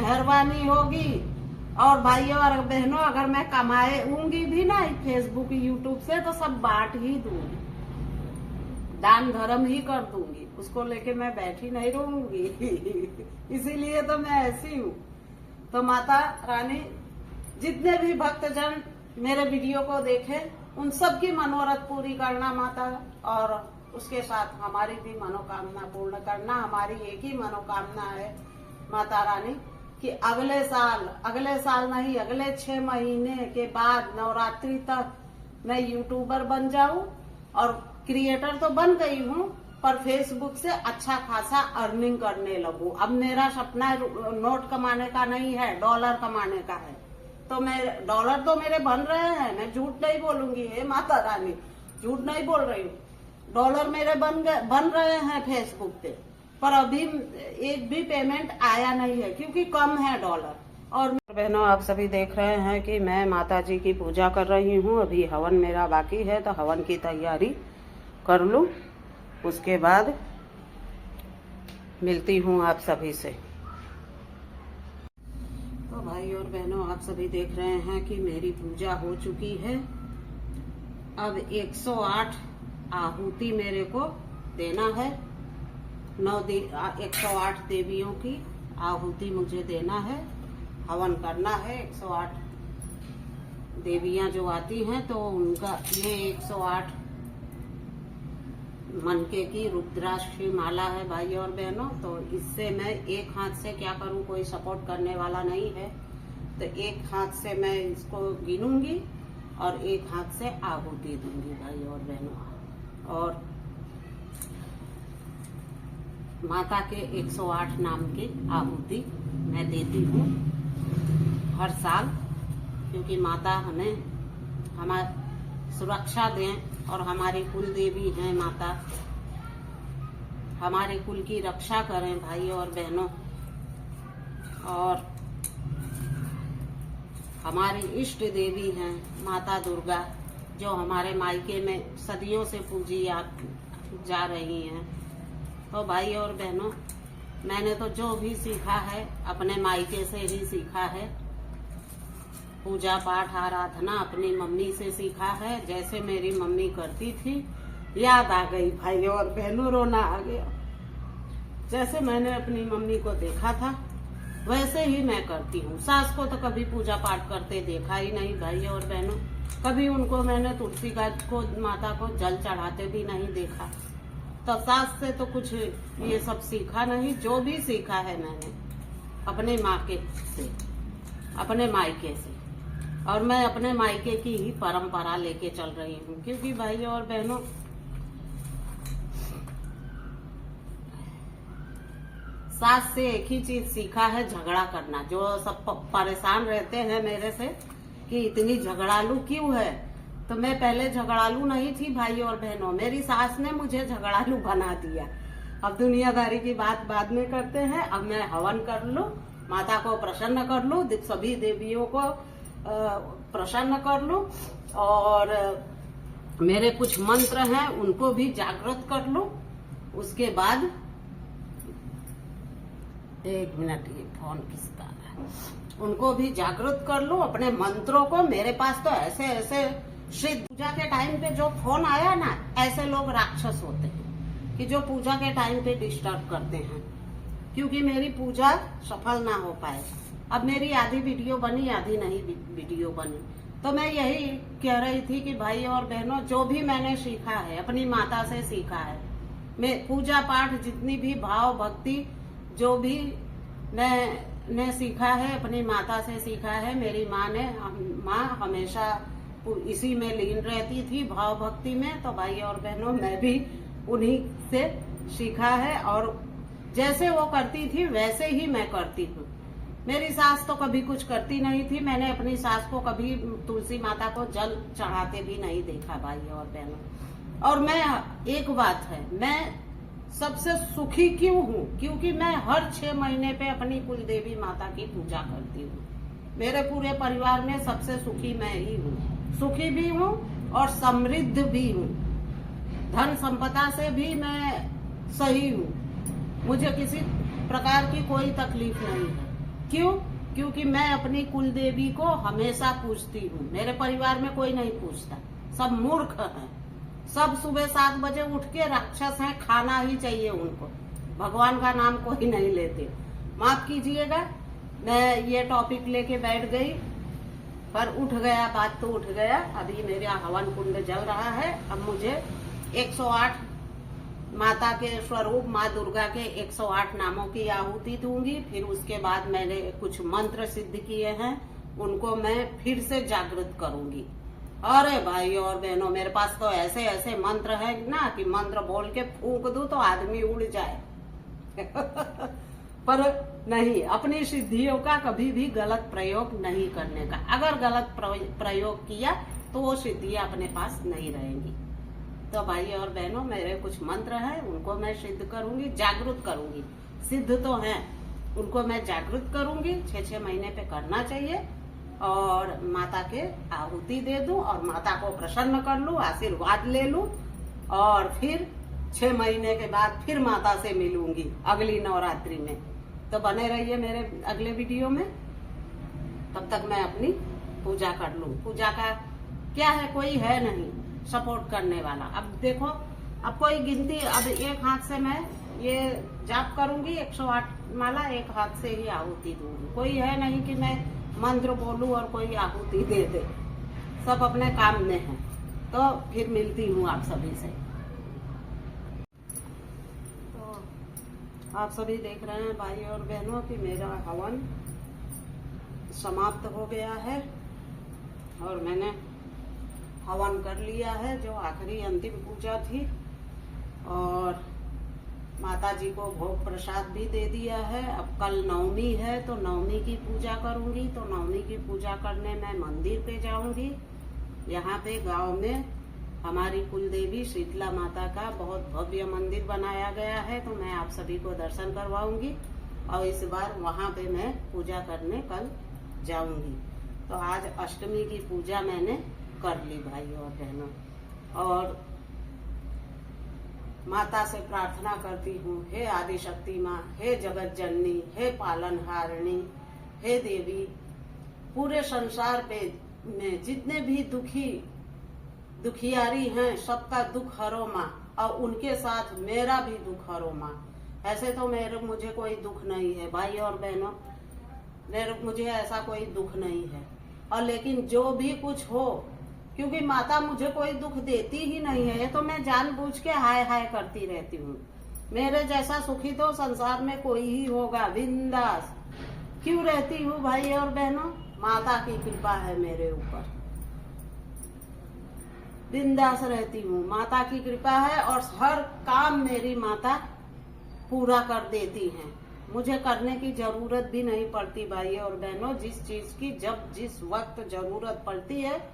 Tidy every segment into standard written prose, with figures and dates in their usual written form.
मेहरबानी होगी। और भाइयों और बहनों, अगर मैं कमाऊंगी भी ना फेसबुक यूट्यूब से तो सब बांट ही दूंगी, दान धर्म ही कर दूंगी, उसको लेके मैं बैठी नहीं रहूंगी। इसीलिए तो मैं ऐसी हूँ। तो माता रानी जितने भी भक्तजन मेरे वीडियो को देखे उन सब की मनोरथ पूरी करना माता, और उसके साथ हमारी भी मनोकामना पूर्ण करना। हमारी एक ही मनोकामना है माता रानी कि अगले साल नहीं, अगले 6 महीने के बाद नवरात्रि तक मैं यूट्यूबर बन जाऊं। और क्रिएटर तो बन गई हूँ, पर फेसबुक से अच्छा खासा अर्निंग करने लगूं। अब मेरा सपना नोट कमाने का नहीं है, डॉलर कमाने का है। तो मैं डॉलर तो मेरे बन रहे हैं, मैं झूठ नहीं बोलूंगी, हे माता रानी, झूठ नहीं बोल रही हूँ। डॉलर मेरे बन रहे हैं फेसबुक पे, पर अभी एक भी पेमेंट आया नहीं है क्योंकि कम है डॉलर। और बहनों, आप सभी देख रहे हैं कि मैं माता जी की पूजा कर रही हूँ। अभी हवन मेरा बाकी है, तो हवन की तैयारी कर लूं, उसके बाद मिलती हूँ आप सभी से। तो भाई और बहनों, आप सभी देख रहे हैं कि मेरी पूजा हो चुकी है। अब 108 आहुति मेरे को देना है। 108 देवियों की आहुति मुझे देना है, हवन करना है। 108 देवियां जो आती हैं तो उनका ये 108 मनके की रुद्राक्ष की माला है भाई और बहनों। तो इससे मैं एक हाथ से क्या करूं, कोई सपोर्ट करने वाला नहीं है, तो एक हाथ से मैं इसको गिनूंगी और एक हाथ से आहुति दूंगी भाई और बहनों। और माता के 108 नाम की आहुति मैं देती हूँ हर साल, क्योंकि माता हमें हमारी सुरक्षा दें और हमारी कुल देवी हैं माता, हमारे कुल की रक्षा करें भाई और बहनों। और हमारी इष्ट देवी हैं माता दुर्गा, जो हमारे मायके में सदियों से पूजी जा रही हैं। तो भाई और बहनों, मैंने तो जो भी सीखा है अपने मायके से ही सीखा है। पूजा पाठ आराधना अपनी मम्मी से सीखा है, जैसे मेरी मम्मी करती थी। याद आ गई भाई और बहनों, रोना आ गया। जैसे मैंने अपनी मम्मी को देखा था वैसे ही मैं करती हूँ। सास को तो कभी पूजा पाठ करते देखा ही नहीं भाई और बहनों। कभी उनको मैंने तुलसी को माता को जल चढ़ाते भी नहीं देखा। तो सास से तो कुछ ये सब सीखा नहीं। जो भी सीखा है मैंने अपने मायके से, अपने मायके से, और मैं अपने मायके की ही परंपरा लेके चल रही हूँ। क्योंकि भाई और बहनों, सास से एक ही चीज सीखा है, झगड़ा करना। जो सब परेशान रहते हैं मेरे से कि इतनी झगड़ालू क्यों है, तो मैं पहले झगड़ालू नहीं थी भाई और बहनों। मेरी सास ने मुझे झगड़ालू बना दिया। अब दुनियादारी की बात बाद में करते हैं। अब मैं हवन कर लूं, माता को प्रसन्न कर लूं, सभी देवियों को प्रसन्न कर लूं, और मेरे कुछ मंत्र हैं उनको भी जागृत कर लूं। उसके बाद एक मिनट, ये फोन किसका है, उनको भी जागृत कर लूं अपने मंत्रों को। मेरे पास तो ऐसे ऐसे पूजा के टाइम पे जो फोन आया ना, ऐसे लोग राक्षस होते हैं कि जो पूजा के टाइम पे डिस्टर्ब करते हैं, क्योंकि मेरी पूजा सफल ना हो पाए। अब मेरी आधी वीडियो बनी, आधी नहीं वीडियो बनी। तो मैं यही कह रही थी कि भाई और बहनों, जो भी मैंने सीखा है अपनी माता से सीखा है। मैं पूजा पाठ जितनी भी भाव भक्ति जो भी मैंने सीखा है अपनी माता से सीखा है। मेरी माँ हमेशा इसी में लीन रहती थी, भाव भक्ति में। तो भाई और बहनों, मैं भी उन्हीं से सीखा है, और जैसे वो करती थी वैसे ही मैं करती हूँ। मेरी सास तो कभी कुछ करती नहीं थी। मैंने अपनी सास को कभी तुलसी माता को जल चढ़ाते भी नहीं देखा भाई और बहनों। और मैं, एक बात है, मैं सबसे सुखी क्यों हूँ, क्योंकि मैं हर 6 महीने पे अपनी कुल देवी माता की पूजा करती हूँ। मेरे पूरे परिवार में सबसे सुखी मैं ही हूँ, सुखी भी हूँ और समृद्ध भी हूँ। धन संपदा से भी मैं सही हूँ, मुझे किसी प्रकार की कोई तकलीफ नहीं है। क्यों? क्योंकि मैं अपनी कुल देवी को हमेशा पूजती हूँ। मेरे परिवार में कोई नहीं पूछता, सब मूर्ख हैं। सब सुबह 7 बजे उठ के राक्षस हैं, खाना ही चाहिए उनको, भगवान का नाम कोई नहीं लेते। माफ कीजिएगा, मैं ये टॉपिक लेके बैठ गई, पर उठ गया, बात तो उठ गया। अभी मेरा हवन कुंड जल रहा है। अब मुझे 108 माता के स्वरूप माँ दुर्गा के 108 नामों की आहुति दूंगी। फिर उसके बाद मैंने कुछ मंत्र सिद्ध किए हैं, उनको मैं फिर से जागृत करूंगी। अरे भाई और बहनों, मेरे पास तो ऐसे ऐसे मंत्र है ना कि मंत्र बोल के फूंक दूं तो आदमी उड़ जाए। पर नहीं, अपनी सिद्धियों का कभी भी गलत प्रयोग नहीं करने का। अगर गलत प्रयोग किया तो वो सिद्धियां अपने पास नहीं रहेंगी। तो भाई और बहनों, मेरे कुछ मंत्र हैं, उनको मैं सिद्ध करूंगी, जागृत करूंगी। सिद्ध तो हैं, उनको मैं जागृत करूंगी। 6-6 महीने पे करना चाहिए और माता के आहुति दे दूं और माता को प्रसन्न कर लूं, आशीर्वाद ले लूं और फिर 6 महीने के बाद फिर माता से मिलूंगी अगली नवरात्रि में। तो बने रहिए मेरे अगले वीडियो में, तब तक मैं अपनी पूजा कर लूं। पूजा का क्या है, कोई है नहीं सपोर्ट करने वाला। अब देखो, अब कोई गिनती, अब एक हाथ से मैं ये जाप करूंगी 108 माला, एक हाथ से ही आहुति दूंगी। कोई है नहीं कि मैं मंत्र बोलूं और कोई आहुति दे दे, सब अपने काम में है। तो फिर मिलती हूँ आप सभी से। तो आप सभी देख रहे हैं भाई और बहनों कि मेरा हवन समाप्त हो गया है और मैंने हवन कर लिया है, जो आखिरी अंतिम पूजा थी। और माता जी को भोग प्रसाद भी दे दिया है। अब कल नवमी है तो नवमी की पूजा करूंगी। तो नवमी की पूजा करने मैं मंदिर पे जाऊंगी। यहाँ पे गांव में हमारी कुलदेवी शीतला माता का बहुत भव्य मंदिर बनाया गया है, तो मैं आप सभी को दर्शन करवाऊंगी और इस बार वहाँ पे मैं पूजा करने कल जाऊंगी। तो आज अष्टमी की पूजा मैंने कर ली भाई और बहनों, और माता से प्रार्थना करती हूँ, हे आदि शक्ति माँ, हे जगत जननी, हे पालनहारिणी, हे देवी, पूरे संसार पे में जितने भी दुखियारी हैं सबका दुख हरो माँ, और उनके साथ मेरा भी दुख हरो माँ। ऐसे तो मुझे कोई दुख नहीं है भाई और बहनों, मुझे ऐसा कोई दुख नहीं है। और लेकिन जो भी कुछ हो, क्योंकि माता मुझे कोई दुख देती ही नहीं है, ये तो मैं जानबूझ के हाय हाय करती रहती हूँ। मेरे जैसा सुखी तो संसार में कोई ही होगा। बिंदास क्यों रहती हूँ भाई और बहनों, माता की कृपा है मेरे ऊपर, बिंदास रहती हूँ, माता की कृपा है। और हर काम मेरी माता पूरा कर देती हैं, मुझे करने की जरूरत भी नहीं पड़ती भाई और बहनों। जिस चीज की जब जिस वक्त जरूरत पड़ती है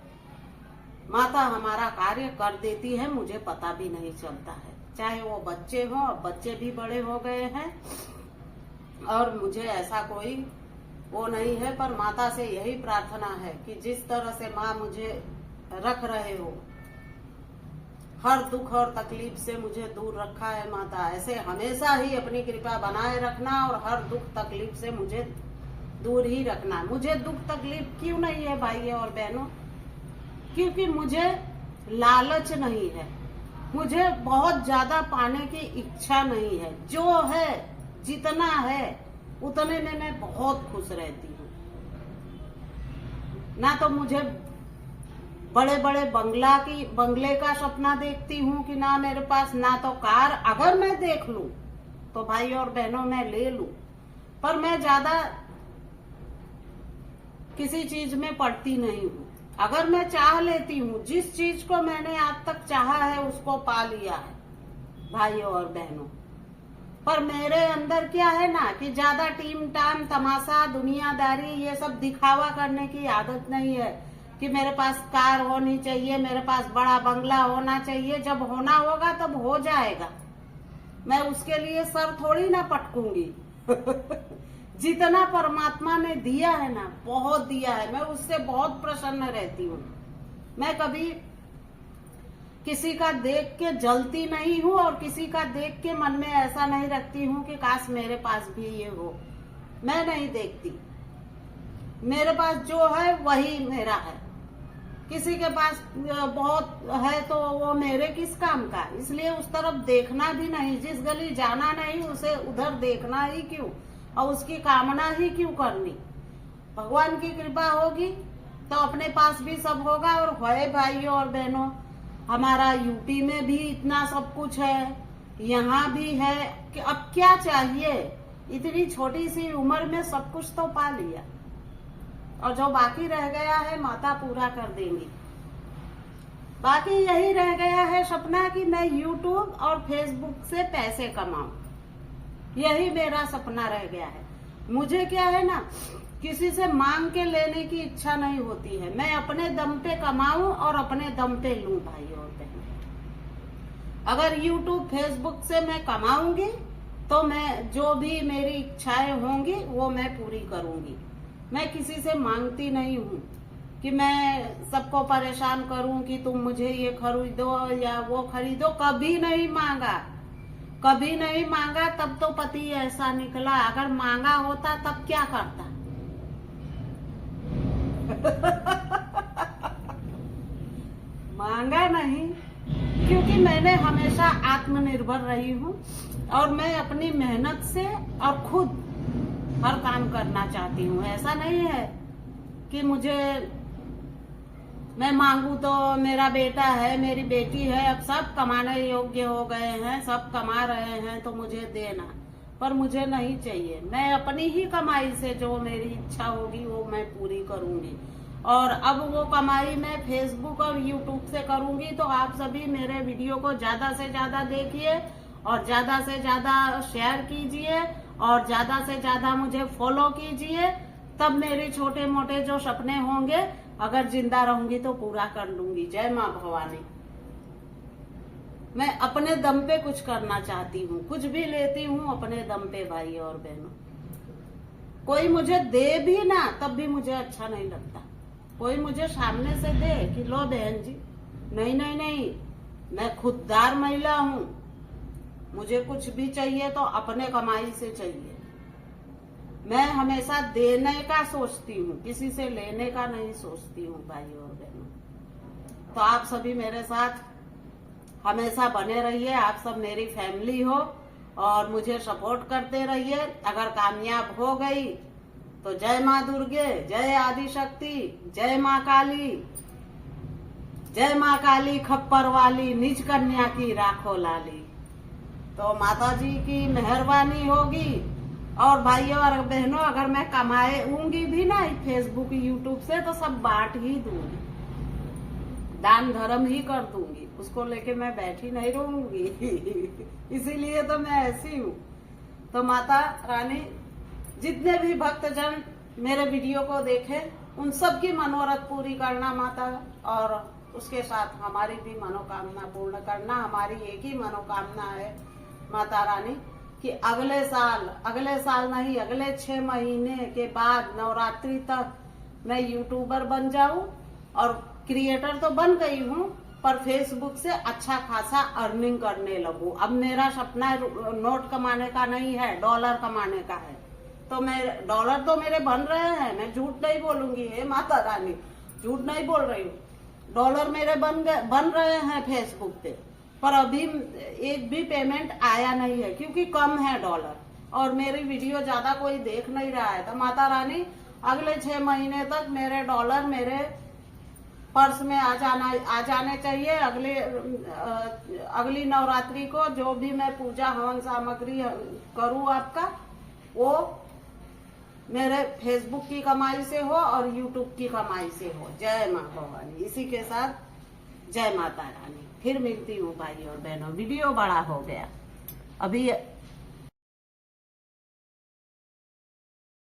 माता हमारा कार्य कर देती है, मुझे पता भी नहीं चलता है। चाहे वो बच्चे हो, अब बच्चे भी बड़े हो गए हैं और मुझे ऐसा कोई वो नहीं है, पर माता से यही प्रार्थना है कि जिस तरह से माँ मुझे रख रहे हो, हर दुख और तकलीफ से मुझे दूर रखा है माता, ऐसे हमेशा ही अपनी कृपा बनाए रखना और हर दुख तकलीफ से मुझे दूर ही रखना। मुझे दुख तकलीफ क्यों नहीं है भाई और बहनों, क्योंकि मुझे लालच नहीं है, मुझे बहुत ज्यादा पाने की इच्छा नहीं है। जो है, जितना है उतने में मैं बहुत खुश रहती हूँ। ना तो मुझे बड़े बड़े बंगले का सपना देखती हूँ कि ना मेरे पास, ना तो कार, अगर मैं देख लूं तो भाई और बहनों मैं ले लूं, पर मैं ज्यादा किसी चीज में पड़ती नहीं हूँ। अगर मैं चाह लेती हूँ, जिस चीज को मैंने आज तक चाहा है उसको पा लिया है भाई और बहनों। पर मेरे अंदर क्या है ना कि ज्यादा टीम टाम तमाशा दुनियादारी ये सब दिखावा करने की आदत नहीं है कि मेरे पास कार होनी चाहिए, मेरे पास बड़ा बंगला होना चाहिए। जब होना होगा तब हो जाएगा, मैं उसके लिए सर थोड़ी ना पटकूंगी। जितना परमात्मा ने दिया है ना, बहुत दिया है, मैं उससे बहुत प्रसन्न रहती हूँ। मैं कभी किसी का देख के जलती नहीं हूँ और किसी का देख के मन में ऐसा नहीं रखती हूँ कि काश मेरे पास भी ये हो, मैं नहीं देखती। मेरे पास जो है वही मेरा है। किसी के पास बहुत है तो वो मेरे किस काम का, इसलिए उस तरफ देखना भी नहीं। जिस गली जाना नहीं उसे उधर देखना ही क्यों और उसकी कामना ही क्यों करनी। भगवान की कृपा होगी तो अपने पास भी सब होगा। और है भाइयों और बहनों, हमारा यूपी में भी इतना सब कुछ है, यहाँ भी है कि अब क्या चाहिए। इतनी छोटी सी उम्र में सब कुछ तो पा लिया और जो बाकी रह गया है माता पूरा कर देंगी। बाकी यही रह गया है सपना कि मैं यूट्यूब और फेसबुक से पैसे कमाऊं, यही मेरा सपना रह गया है। मुझे क्या है ना, किसी से मांग के लेने की इच्छा नहीं होती है। मैं अपने दम पे कमाऊं और अपने दम पे लूं भाई और बहन। अगर यूट्यूब फेसबुक से मैं कमाऊंगी तो मैं जो भी मेरी इच्छाएं होंगी वो मैं पूरी करूंगी। मैं किसी से मांगती नहीं हूँ कि मैं सबको परेशान करूं कि तुम मुझे ये खरीदो या वो खरीदो। कभी नहीं मांगा, कभी नहीं मांगा। तब तो पति ऐसा निकला। अगर मांगा होता तब क्या करता। मांगा नहीं, क्योंकि मैंने हमेशा आत्मनिर्भर रही हूँ और मैं अपनी मेहनत से और खुद हर काम करना चाहती हूँ। ऐसा नहीं है कि मैं मांगू तो मेरा बेटा है, मेरी बेटी है, अब सब कमाने योग्य हो गए हैं, सब कमा रहे हैं तो मुझे देना। पर मुझे नहीं चाहिए। मैं अपनी ही कमाई से जो मेरी इच्छा होगी वो मैं पूरी करूंगी। और अब वो कमाई मैं फेसबुक और यूट्यूब से करूंगी। तो आप सभी मेरे वीडियो को ज्यादा से ज्यादा देखिए और ज्यादा से ज्यादा शेयर कीजिए और ज्यादा से ज्यादा मुझे फॉलो कीजिए। तब मेरे छोटे मोटे जो सपने होंगे अगर जिंदा रहूंगी तो पूरा कर लूंगी। जय माँ भवानी। मैं अपने दम पे कुछ करना चाहती हूँ, कुछ भी लेती हूँ अपने दम पे भाई और बहनों। कोई मुझे दे भी ना तब भी मुझे अच्छा नहीं लगता। कोई मुझे सामने से दे कि लो बहन जी, नहीं नहीं नहीं, मैं खुददार महिला हूँ। मुझे कुछ भी चाहिए तो अपने कमाई से चाहिए। मैं हमेशा देने का सोचती हूँ, किसी से लेने का नहीं सोचती हूँ भाई और बहनों। तो आप सभी मेरे साथ हमेशा बने रहिए। आप सब मेरी फैमिली हो और मुझे सपोर्ट करते रहिए। अगर कामयाब हो गई तो जय माँ दुर्गे, जय आदि शक्ति, जय माँ काली, जय माँ काली खप्पर वाली, निज कन्या की राखो लाली। तो माता जी की मेहरबानी होगी। और भाइयों और बहनों, अगर मैं कमाऊंगी भी ना फेसबुक यूट्यूब से तो सब बांट ही दूंगी, दान धर्म ही कर दूंगी। उसको लेके मैं बैठी नहीं रहूंगी। इसीलिए तो मैं ऐसी हूँ। तो माता रानी जितने भी भक्तजन मेरे वीडियो को देखे उन सब की मनोरथ पूरी करना माता, और उसके साथ हमारी भी मनोकामना पूर्ण करना। हमारी एक ही मनोकामना है माता रानी कि अगले साल नहीं, अगले 6 महीने के बाद नवरात्रि तक मैं यूट्यूबर बन जाऊं। और क्रिएटर तो बन गई हूँ पर फेसबुक से अच्छा खासा अर्निंग करने लगूं। अब मेरा सपना नोट कमाने का नहीं है, डॉलर कमाने का है। तो मैं डॉलर तो मेरे बन रहे हैं, मैं झूठ नहीं बोलूंगी। हे माता रानी, झूठ नहीं बोल रही हूँ। डॉलर मेरे बन रहे हैं फेसबुक पे, पर अभी एक भी पेमेंट आया नहीं है क्योंकि कम है डॉलर और मेरी वीडियो ज्यादा कोई देख नहीं रहा है। तो माता रानी अगले 6 महीने तक मेरे डॉलर मेरे पर्स में आ जाने चाहिए। अगली नवरात्रि को जो भी मैं पूजा हवन सामग्री करूँ आपका, वो मेरे फेसबुक की कमाई से हो और यूट्यूब की कमाई से हो। जय माँ भवानी। इसी के साथ जय माता रानी। फिर मिलती हूँ भाई और बहनों। वीडियो बड़ा हो गया, अभी